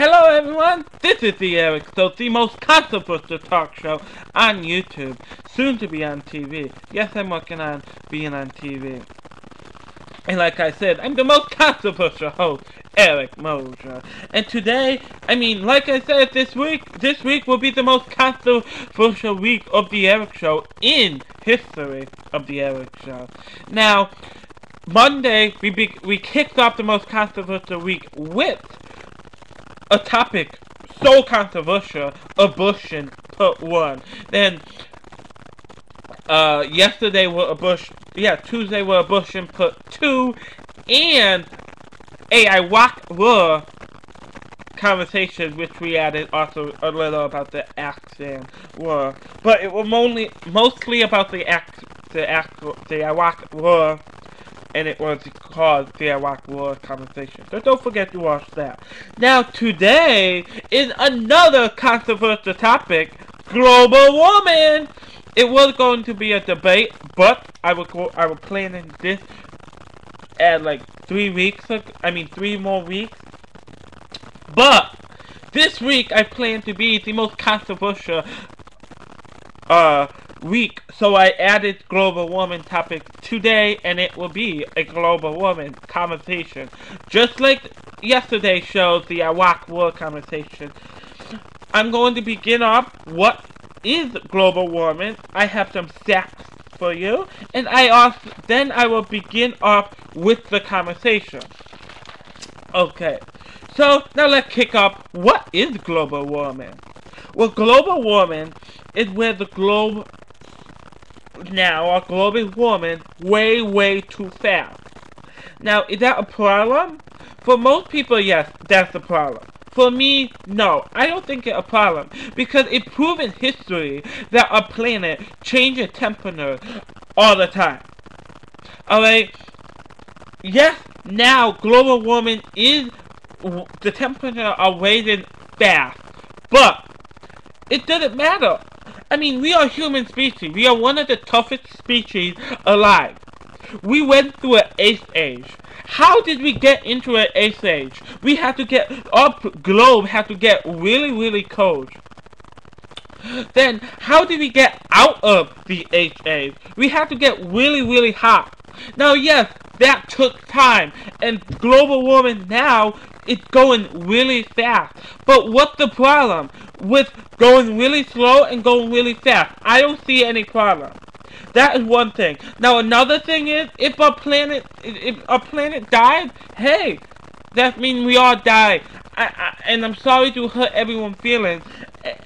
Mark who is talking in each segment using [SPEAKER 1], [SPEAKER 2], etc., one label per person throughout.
[SPEAKER 1] Hello everyone, this is the Eric Show, the most controversial talk show on YouTube, soon to be on TV. Yes, I'm working on being on TV. And like I said, I'm the most controversial host, Eric Moser. And today, like I said, this week will be the most controversial week of the Eric Show in history of the Eric Show. Now, Monday, we kicked off the most controversial week with a topic so controversial, abortion, part 1. Then, yesterday was abortion, Tuesday was abortion, part 2, and a Iraq conversation, which we added also a little about the Afghan war. But it was mostly about the Iraq war, and it was called the Iraq War Conversation. So don't forget to watch that. Now today is another controversial topic, global warming. It was going to be a debate, but I was planning this at like 3 more weeks. But this week I plan to be the most controversial week, so I added global warming topic today, and it will be a global warming conversation, just like yesterday's show, the Iraq War conversation. I'm going to begin off. What is global warming? I have some facts for you, and then I will begin off with the conversation. Okay, so now let's kick off. What is global warming? Well, global warming is where the globe is warming way too fast. Now, is that a problem? For most people, yes, that's a problem. For me, no, I don't think it's a problem, because it's proven history that our planet changes temperature all the time. Alright? Yes, now global warming is, the temperature are rising fast, but it doesn't matter. We are human species. We are one of the toughest species alive. We went through an ice age. How did we get into an ice age? Our globe had to get really cold. Then, how did we get out of the ice age? We had to get really hot. Now, yes, that took time, and global warming now is going really fast. But what's the problem with going really slow and going really fast? I don't see any problem. That is one thing. Now, another thing is, if our planet died, hey, that means we all died. And I'm sorry to hurt everyone's feelings,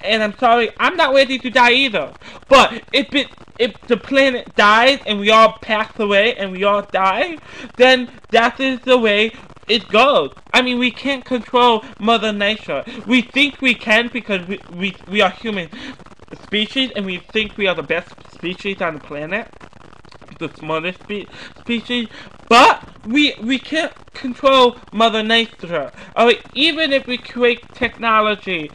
[SPEAKER 1] and I'm sorry, I'm not ready to die either. But if the planet dies and we all pass away and we all die, then that is the way it goes. We can't control Mother Nature. We think we can because we are human species, and we think we are the best species on the planet, the smartest species, but we can't control Mother Nature. Alright, even if we create technology,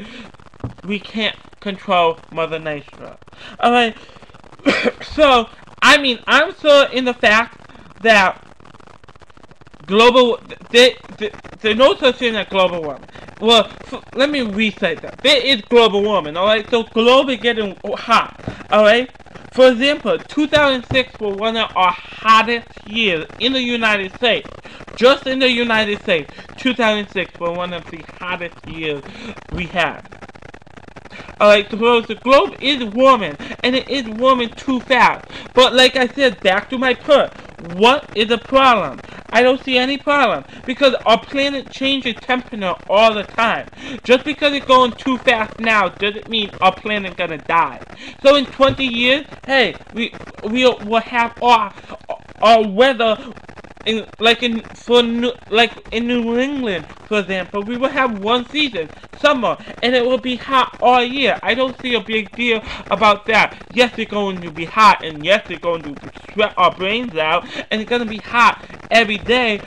[SPEAKER 1] we can't control Mother Nature. Alright, so, I'm still in the fact that there's no such thing as global warming. Well, let me restate that. There is global warming, alright? So, globe is getting hot, alright? For example, 2006 was one of our hottest years in the United States. Just in the United States, 2006 was one of the hottest years we had. Alright, so the globe is warming, and it is warming too fast. But like I said, back to my point, what is the problem? I don't see any problem, because our planet changes temperature all the time. Just because it's going too fast now doesn't mean our planet gonna die. So in 20 years, hey, we'll have our weather. In New England, for example, we will have one season, summer, and it will be hot all year. I don't see a big deal about that. Yes, it's going to be hot, and yes, it's going to sweat our brains out, and it's going to be hot every day,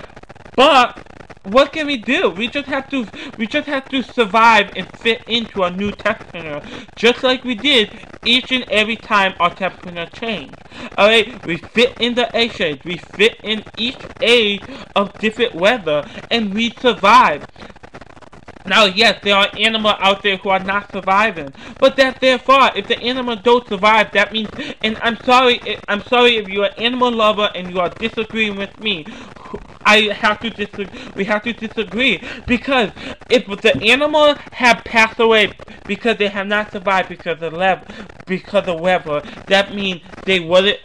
[SPEAKER 1] but what can we do? We just have to survive and fit into a new temperature, just like we did each and every time our temperature changed. Alright, we fit in the ice age, we fit in each age of different weather, and we survive. Now, yes, there are animals out there who are not surviving, but that's their fault. If the animals don't survive, that means. And I'm sorry. I'm sorry if you're an animal lover and you are disagreeing with me. I have to disagree. We have to disagree because if the animals have passed away because they have not survived because of weather, that means they wasn't.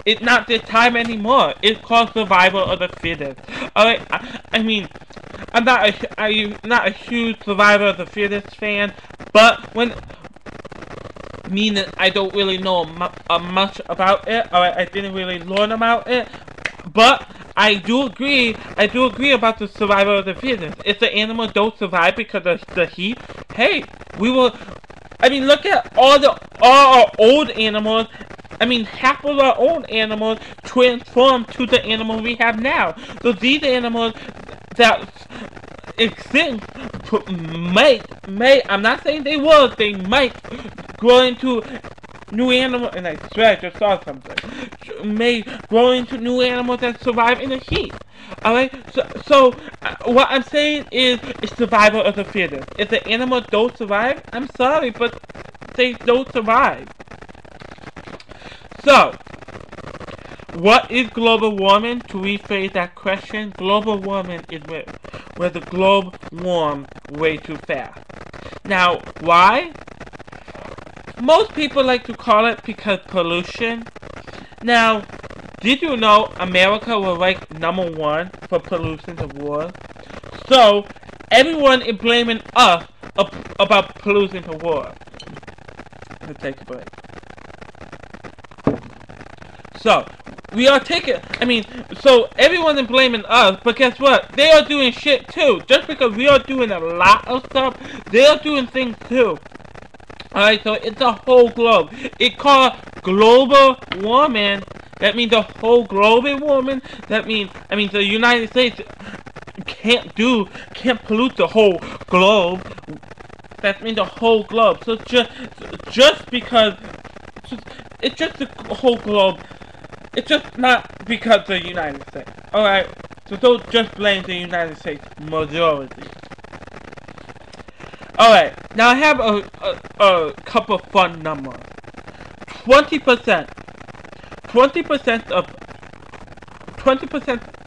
[SPEAKER 1] It's not their time anymore. It's called survival of the fittest. Alright, I mean, I'm not a huge survival of the fittest fan, but meaning I don't really know much about it. Alright, I didn't really learn about it, but I do agree about the survival of the fittest. If the animals don't survive because of the heat, hey, we will. I mean, look at all our old animals. I mean, half of our own animals transformed to the animal we have now. So these animals that extinct I'm not saying they might grow into new animals, and I swear I just saw something, may grow into new animals that survive in the heat. Alright, so what I'm saying is it's survival of the fittest. If the animals don't survive, I'm sorry, but they don't survive. So, what is global warming? To rephrase that question, global warming is where the globe warms way too fast. Now, why? Most people like to call it because pollution. Now, did you know America was ranked #1 for pollution in the world? So, everyone is blaming us about pollution in the world. Let's take a break. So, so everyone is blaming us, but guess what? They are doing shit too. Just because we are doing a lot of stuff, they are doing things too. Alright, so it's a whole globe. It's called global warming. That means the whole globe is warming. That means, the United States can't pollute the whole globe. That means the whole globe. So just because it's just the whole globe. It's just not because of the United States. Alright? So don't just blame the United States majority. Alright, now I have a couple fun numbers. 20%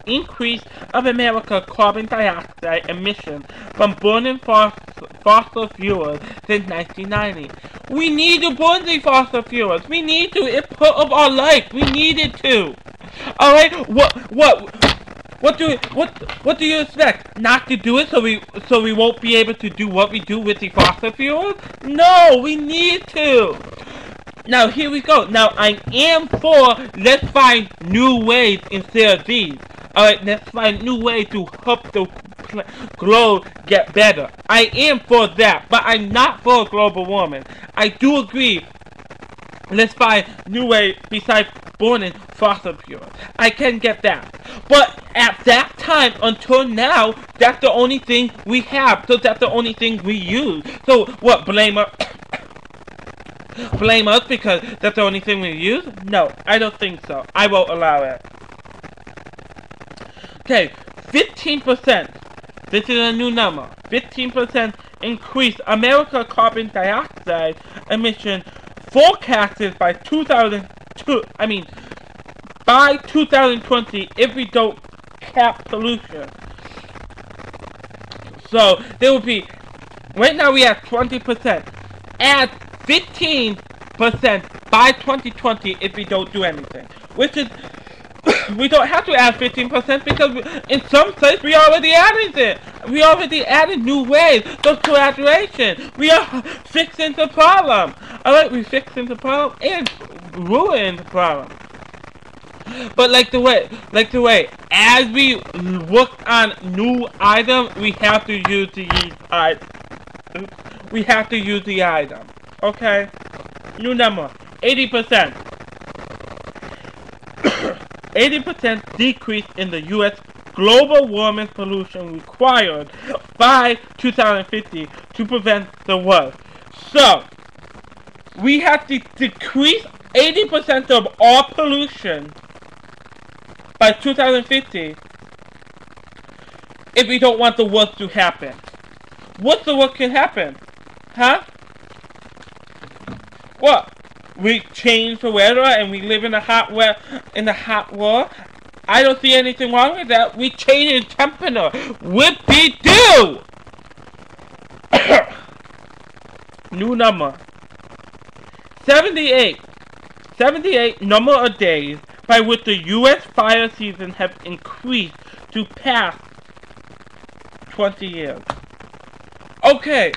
[SPEAKER 1] increase of America's carbon dioxide emissions from burning fossil fuels since 1990. We need to burn the fossil fuels. We need to. It's part of our life. We need it to. All right. What do you expect? Not to do it so we won't be able to do what we do with the fossil fuels? No, we need to. Now here we go. Now I am for let's find new ways instead of these. Alright, let's find new ways to help the globe get better. I am for that, but I'm not for global warming. I do agree. Let's find new ways besides burning fossil fuels. I can get that. But at that time, until now, that's the only thing we have. So that's the only thing we use. So what, blame us? Blame us because that's the only thing we use? No, I don't think so. I won't allow it. Okay, 15%. This is a new number. 15% increase America carbon dioxide emission forecasted by 2020 if we don't cap pollution. So there will be, right now we have 20%. Add 15% by 2020 if we don't do anything. Which is, we don't have to add 15% because in some places we already added it. We already added new ways. So collaboration. We are fixing the problem. Alright, we're fixing the problem and ruining the problem. But like the way, as we work on new items, we have to use the item. We have to use the item. Okay? New number, 80%. 80% decrease in the U.S. global warming pollution required by 2050 to prevent the world. So, we have to decrease 80% of all pollution by 2050 if we don't want the worst to happen. What's the worst can happen? Huh? What? We change the weather and we live in a hot world? I don't see anything wrong with that. We change the temperature. Whoopie-doo! New number. 78. 78 number of days by which the U.S. fire season has increased to past 20 years. Okay.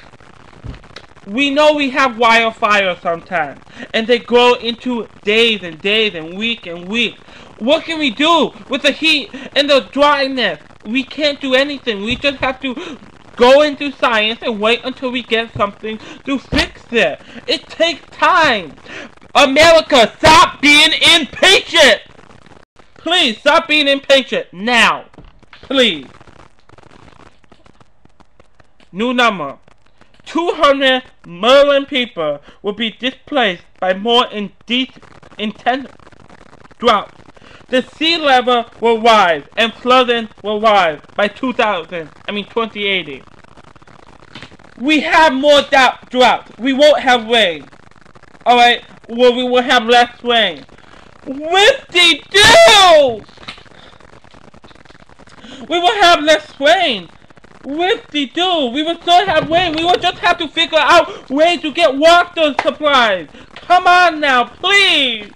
[SPEAKER 1] We know we have wildfires sometimes, and they grow into days and days and weeks and weeks. What can we do with the heat and the dryness? We can't do anything. We just have to go into science and wait until we get something to fix it. It takes time. America, stop being impatient! Please, stop being impatient now. Please. New number. 200 million people will be displaced by more intense droughts. The sea level will rise and flooding will rise by 2080. We have more droughts. We won't have rain. Alright? Well, we will have less rain. Whip-de-doo! We will have less rain. Whip-de-doo! We will still have rain. We will just have to figure out ways to get water supplies. Come on now, please!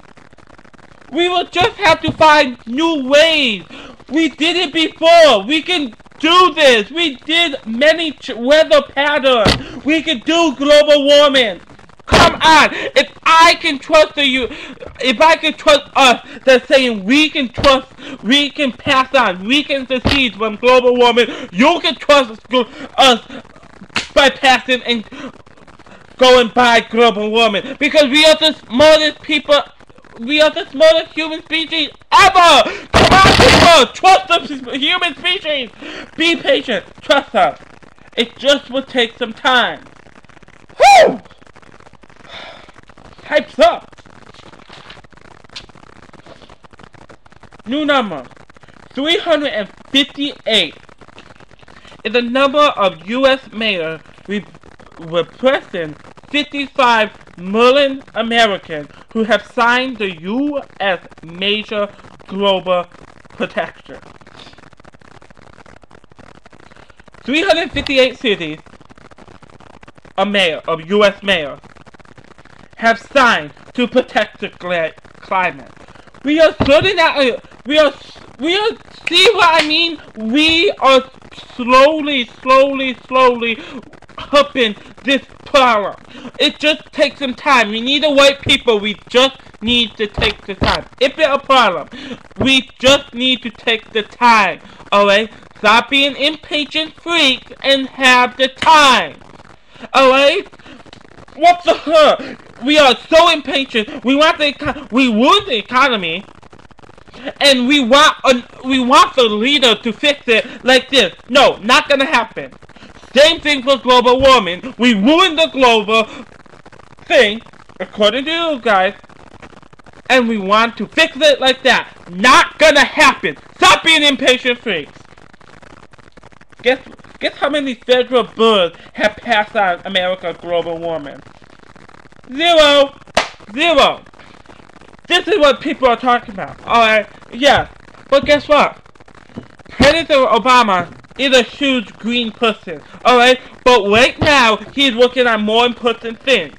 [SPEAKER 1] We will just have to find new ways. We did it before. We can do this. We did many weather patterns. We can do global warming. Come on! If I can trust if I can trust us, that's saying we can pass on, we can succeed from global warming, you can trust us by passing and going by global warming. Because we are the smartest people, we are the smartest human species ever! Come on, people! Trust the human species! Be patient. Trust us. It just will take some time. Whew! Hype's up! New number. 358 is the number of U.S. mayors representing 55 million Americans who have signed the U.S. Major Global Protection. 358 cities of U.S. mayors have signed to protect the climate. We are certain that we are see what I mean? We are slowly helping this problem. It just takes some time. We need the white people. We just need to take the time. If it's a problem, we just need to take the time. Alright? Stop being impatient freaks and have the time. Alright? What the hell? We are so impatient. We want the economy, and we want the leader to fix it like this. No, not gonna happen. Same thing for global warming. We ruined the global thing, according to you guys, and we want to fix it like that. Not gonna happen. Stop being impatient freaks. Guess how many federal bills have passed on America global warming? 0. 0. This is what people are talking about. Alright, yeah. But guess what? President Obama is a huge green person. Alright? But right now, he's working on more important things.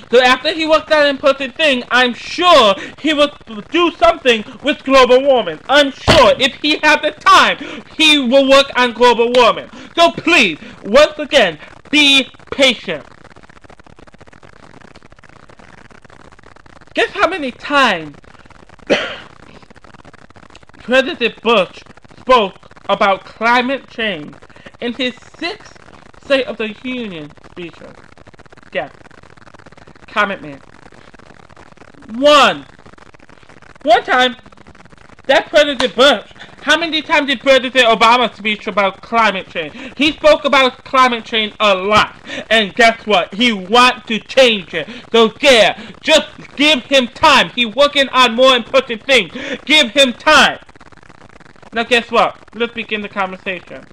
[SPEAKER 1] So after he works on an important thing, I'm sure he will do something with global warming. I'm sure if he has the time, he will work on global warming. So please, once again, be patient. Guess how many times President Bush spoke about climate change in his 6th State of the Union speeches? Guess. Comment me. One time, that President Bush, how many times did President Obama speak about climate change? He spoke about climate change a lot. And guess what? He wants to change it. So yeah, just give him time. He's working on more important things. Give him time. Now guess what? Let's begin the conversation.